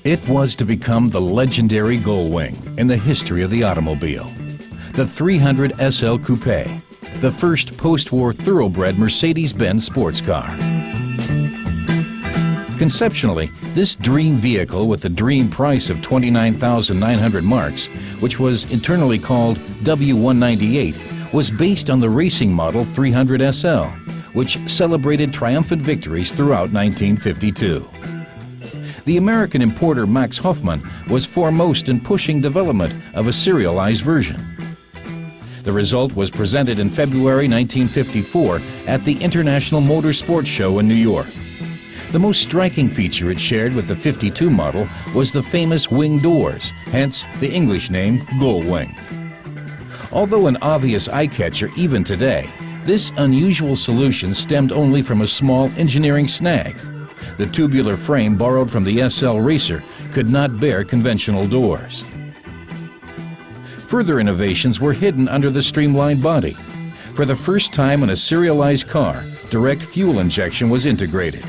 It was to become the legendary Gullwing in the history of the automobile. The 300 SL Coupe, the first post-war thoroughbred Mercedes-Benz sports car. Conceptually, this dream vehicle with the dream price of 29,900 marks, which was internally called W198, was based on the racing model 300 SL, which celebrated triumphant victories throughout 1952. The American importer Max Hoffman was foremost in pushing development of a serialized version. The result was presented in February 1954 at the International Motor Sports Show in New York. The most striking feature it shared with the 52 model was the famous wing doors, hence the English name Gullwing. Although an obvious eye-catcher even today, this unusual solution stemmed only from a small engineering snag. The tubular frame borrowed from the SL Racer could not bear conventional doors. Further innovations were hidden under the streamlined body. For the first time in a serialized car, direct fuel injection was integrated.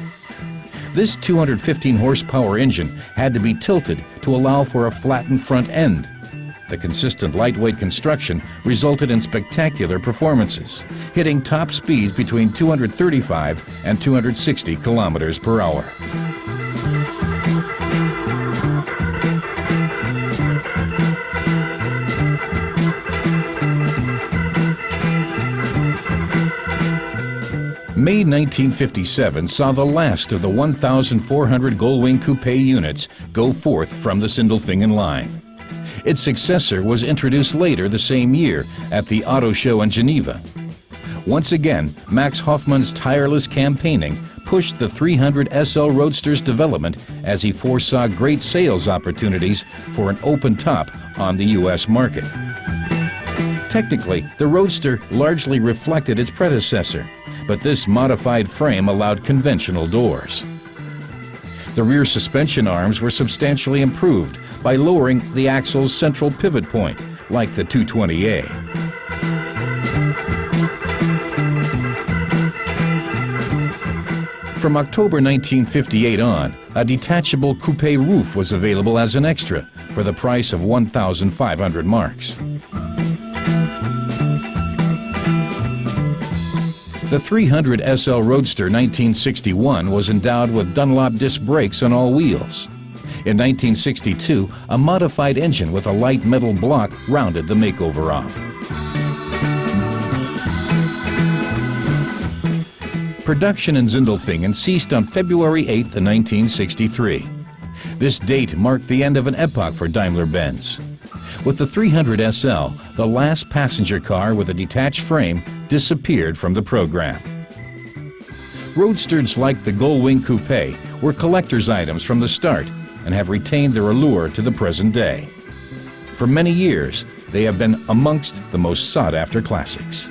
This 215 horsepower engine had to be tilted to allow for a flattened front end. The consistent lightweight construction resulted in spectacular performances, hitting top speeds between 235 and 260 kilometers per hour. May 1957 saw the last of the 1,400 Gullwing Coupe units go forth from the Sindelfingen line. Its successor was introduced later the same year at the Auto Show in Geneva. Once again, Max Hoffman's tireless campaigning pushed the 300 SL Roadster's development as he foresaw great sales opportunities for an open top on the U.S. market. Technically, the Roadster largely reflected its predecessor, but this modified frame allowed conventional doors. The rear suspension arms were substantially improved by lowering the axle's central pivot point, like the 220A. From October 1958 on, a detachable coupe roof was available as an extra for the price of 1,500 marks. The 300 SL Roadster 1961 was endowed with Dunlop disc brakes on all wheels. In 1962, a modified engine with a light metal block rounded the makeover off. Production in Sindelfingen ceased on February 8, 1963. This date marked the end of an epoch for Daimler-Benz. With the 300 SL, the last passenger car with a detached frame disappeared from the program. Roadsters like the Gullwing Coupe were collector's items from the start and have retained their allure to the present day. For many years, they have been amongst the most sought-after classics.